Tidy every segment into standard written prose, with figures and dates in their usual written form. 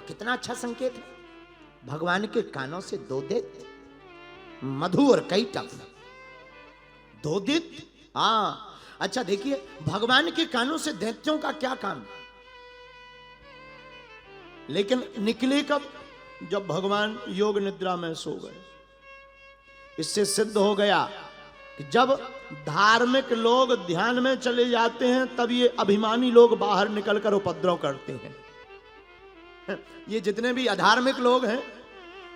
कितना अच्छा संकेत है। भगवान के कानों से दो दैत्य, मधु और कैटभ, दो दैत्य। हाँ अच्छा देखिए, भगवान के कानों से दैत्यों का क्या काम, लेकिन निकले कब, जब भगवान योग निद्रा में सो गए। इससे सिद्ध हो गया कि जब धार्मिक लोग ध्यान में चले जाते हैं तब ये अभिमानी लोग बाहर निकलकर उपद्रव करते हैं। ये जितने भी अधार्मिक लोग हैं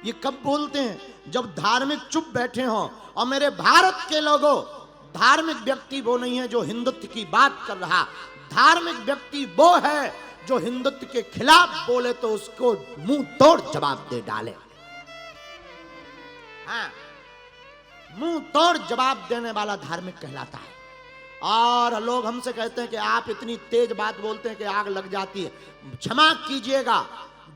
ये कब बोलते हैं, जब धार्मिक चुप बैठे हों। और मेरे भारत के लोगों, धार्मिक व्यक्ति वो नहीं है जो हिंदुत्व की बात कर रहा, धार्मिक व्यक्ति वो है जो हिंदुत्व के खिलाफ बोले तो उसको मुंह तोड़ जवाब दे डाले। हाँ, मुंह तोड़ जवाब देने वाला धार्मिक कहलाता है। और लोग हमसे कहते हैं कि आप इतनी तेज बात बोलते हैं कि आग लग जाती है। क्षमा कीजिएगा,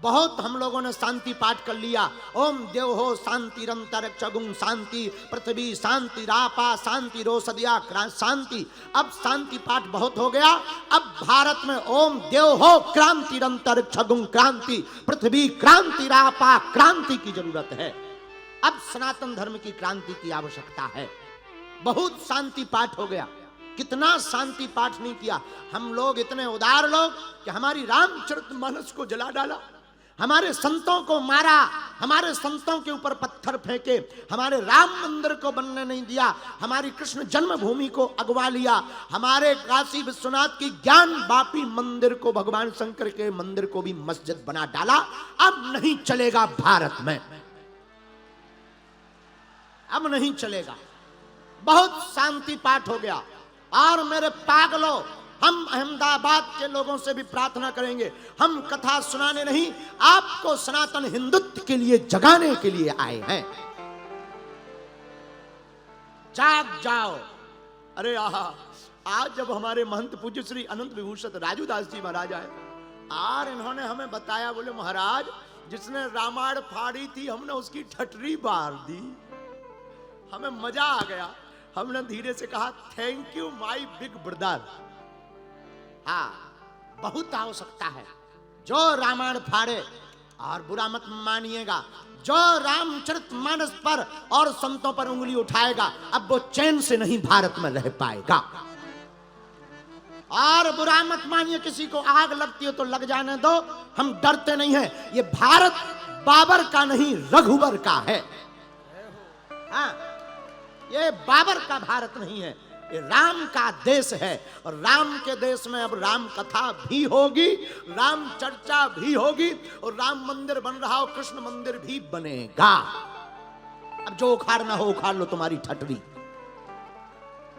बहुत हम लोगों ने शांति पाठ कर लिया। ओम देव हो शांतिरंतरिक्षगुं शांति, पृथ्वी शांति रापा शांति रोसदिया शांति। अब शांति पाठ बहुत हो गया। अब भारत में ओम देव हो क्रांतिरंतरिक्षगुं क्रांति, पृथ्वी क्रांति रापा क्रांति की जरूरत है। अब सनातन धर्म की क्रांति की आवश्यकता है। बहुत शांति पाठ हो गया, कितना शांति पाठ नहीं किया। हम लोग इतने उदार लोग कि हमारी रामचरितमानस को जला डाला, हमारे संतों को मारा, हमारे संतों के ऊपर पत्थर फेंके, हमारे राम मंदिर को बनने नहीं दिया, हमारी कृष्ण जन्मभूमि को अगवा लिया, हमारे काशी विश्वनाथ की ज्ञान वापी मंदिर को, भगवान शंकर के मंदिर को भी मस्जिद बना डाला। अब नहीं चलेगा भारत में, अब नहीं चलेगा। बहुत शांति पाठ हो गया। और मेरे पागलों, हम अहमदाबाद के लोगों से भी प्रार्थना करेंगे, हम कथा सुनाने नहीं, आपको सनातन हिंदुत्व के लिए जगाने के लिए आए हैं। जाग जाओ। अरे आज जब हमारे महंत पूज्य श्री अनंत विभूषित राजूदास जी महाराज आए और इन्होंने हमें बताया, बोले महाराज जिसने रामायण फाड़ी थी हमने उसकी ठटरी बार दी। हमें मजा आ गया। हमने धीरे से कहा thank you my big brother. हाँ, बहुत आवश्यकता है। जो रामायण फाड़े, और बुरा मत मानिएगा, जो रामचरितमानस पर और संतों पर उंगली उठाएगा अब वो चैन से नहीं भारत में रह पाएगा। और बुरा मत मानिए, किसी को आग लगती है तो लग जाने दो, हम डरते नहीं हैं। ये भारत बाबर का नहीं रघुवर का है। हाँ, ये बाबर का भारत नहीं है, ये राम का देश है। और राम के देश में अब राम कथा भी होगी, राम चर्चा भी होगी, और राम मंदिर बन रहा हो, कृष्ण मंदिर भी बनेगा। अब जो उखाड़ना हो उखाड़ लो तुम्हारी ठटरी।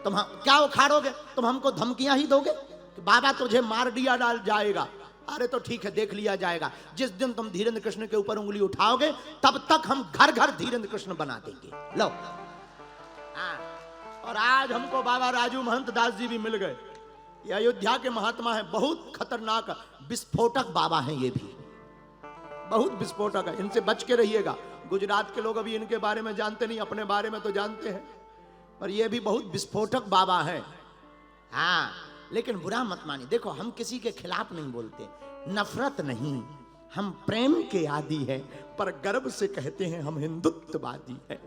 तुम क्या उखाड़ोगे? तुम हमको धमकियां ही दोगे कि बाबा तुझे मार दिया डाल जाएगा। अरे तो ठीक है, देख लिया जाएगा। जिस दिन तुम धीरेन्द्र कृष्ण के ऊपर उंगली उठाओगे तब तक हम घर घर धीरेन्द्र कृष्ण बना देंगे। लो। और आज हमको बाबा राजू महंत दास जी भी मिल गए। ये अयोध्या के महात्मा है, बहुत खतरनाक विस्फोटक बाबा हैं। ये भी बहुत विस्फोटक है, इनसे बच के रहिएगा। गुजरात के लोग अभी इनके बारे में जानते नहीं, अपने बारे में तो जानते हैं, पर ये भी बहुत विस्फोटक बाबा है। हाँ, लेकिन बुरा मत मानिए। देखो, हम किसी के खिलाफ नहीं बोलते, नफरत नहीं, हम प्रेम के आदी हैं, पर गर्व से कहते हैं हम हिंदुत्ववादी हैं।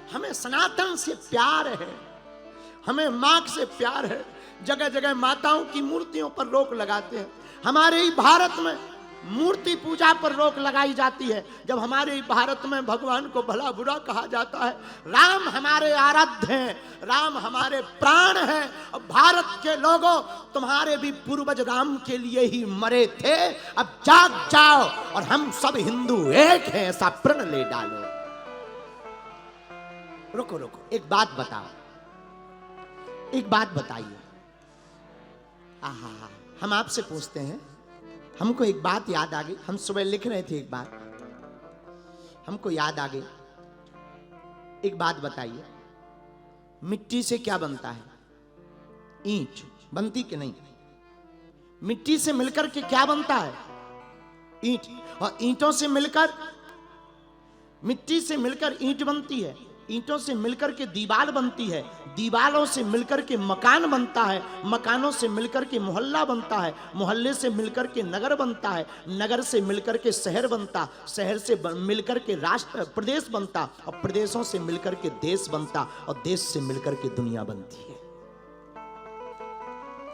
हमें सनातन से प्यार है, हमें मां से प्यार है। जगह जगह माताओं की मूर्तियों पर रोक लगाते हैं। हमारे ही भारत में मूर्ति पूजा पर रोक लगाई जाती है, जब हमारे ही भारत में भगवान को भला बुरा कहा जाता है। राम हमारे आराध्य हैं, राम हमारे प्राण हैं। और भारत के लोगों, तुम्हारे भी पूर्वज राम के लिए ही मरे थे। अब जाग जाओ और हम सब हिंदू एक हैं, ऐसा प्रण ले डालो। रुको रुको, एक बात बताओ, एक बात बताइए। हम आपसे पूछते हैं, हमको एक बात याद आ गई। हम सुबह लिख रहे थे, एक बात हमको याद आ गई। एक बात बताइए, मिट्टी से क्या बनता है? ईंट बनती कि नहीं? मिट्टी से मिलकर के क्या बनता है? ईंट। और ईंटों से मिलकर, मिट्टी से मिलकर ईंट बनती है। ईंटों से मिलकर के दीवार बनती है, दीवारों से मिलकर के मकान बनता है, मकानों से मिलकर के मोहल्ला बनता है, मोहल्ले से मिलकर के नगर बनता है, नगर से मिलकर के शहर बनता, शहर से मिलकर के राष्ट्र प्रदेश बनता, और प्रदेशों से मिलकर के देश बनता, और देश से मिलकर के दुनिया बनती है।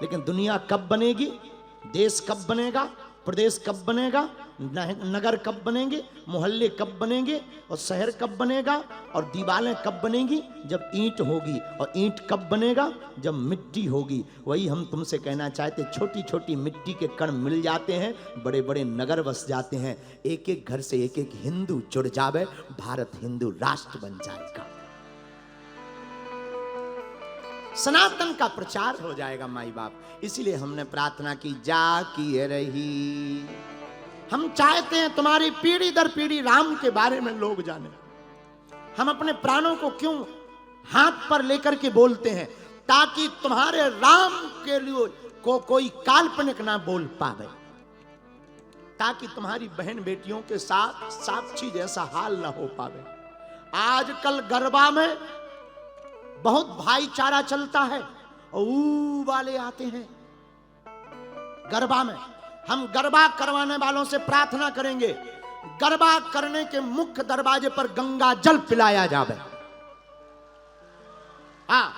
लेकिन दुनिया कब बनेगी, देश कब बनेगा, प्रदेश कब बनेगा, नगर कब बनेंगे, मोहल्ले कब बनेंगे, और शहर कब बनेगा, और दीवारें कब बनेगी, जब ईंट होगी। और ईंट कब बनेगा, जब मिट्टी होगी। वही हम तुमसे कहना चाहते, छोटी छोटी मिट्टी के कण मिल जाते हैं, बड़े बड़े नगर बस जाते हैं। एक एक घर से एक एक हिंदू जुड़ जावे, भारत हिंदू राष्ट्र बन जाएगा, सनातन का प्रचार हो जाएगा माई बाप। इसीलिए हमने प्रार्थना की, जा की रही। हम चाहते हैं तुम्हारी पीढ़ी दर पीढ़ी राम के बारे में लोग जाने। हम अपने प्राणों को क्यों हाथ पर लेकर के बोलते हैं, ताकि तुम्हारे राम के लिए को कोई काल्पनिक ना बोल पावे, ताकि तुम्हारी बहन बेटियों के साथ साक्षी जैसा हाल ना हो पावे। आजकल गरबा में बहुत भाईचारा चलता है, और ऊ वाले आते हैं गरबा में। हम गरबा करवाने वालों से प्रार्थना करेंगे, गरबा करने के मुख्य दरवाजे पर गंगा जल पिलाया जावे। हाँ,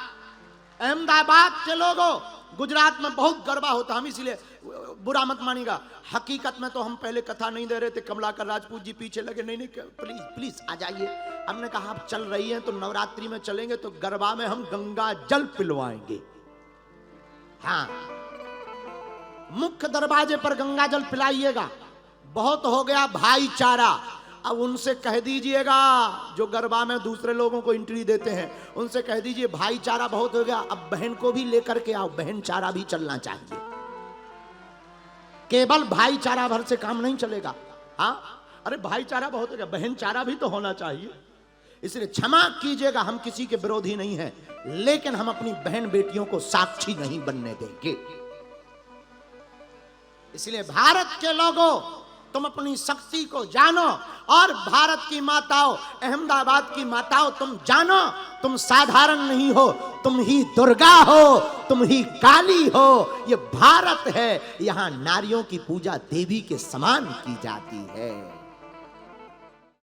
अहमदाबाद के लोगों, गुजरात में बहुत गरबा होता, हम इसलिए बुरा मत मानिएगा। हकीकत में तो हम पहले कथा नहीं दे रहे थे, कमलाकर राजपूत जी पीछे लगे, नहीं नहीं प्लीज प्लीज आ जाइए। हमने कहा आप चल रही हैं तो नवरात्रि में चलेंगे, तो गरबा में हम गंगा जल पिलवाएंगे। हाँ, मुख्य दरवाजे पर गंगा जल पिलाइएगा। बहुत हो गया भाईचारा, अब उनसे कह दीजिएगा, जो गरबा में दूसरे लोगों को एंट्री देते हैं, उनसे कह दीजिए भाईचारा बहुत हो गया, अब बहन को भी लेकर के आओ, बहन चारा भी चलना चाहिए। केवल भाईचारा भर से काम नहीं चलेगा। हाँ, अरे भाईचारा बहुत हो गया, बहन चारा भी तो होना चाहिए। इसलिए क्षमा कीजिएगा, हम किसी के विरोधी नहीं हैं, लेकिन हम अपनी बहन बेटियों को साक्षी नहीं बनने देंगे। इसलिए भारत के लोगों, तुम अपनी शक्ति को जानो, और भारत की माताओं, अहमदाबाद की माताओं, तुम जानो तुम साधारण नहीं हो, तुम ही दुर्गा हो, तुम ही काली हो। ये भारत है, यहां नारियों की पूजा देवी के समान की जाती है।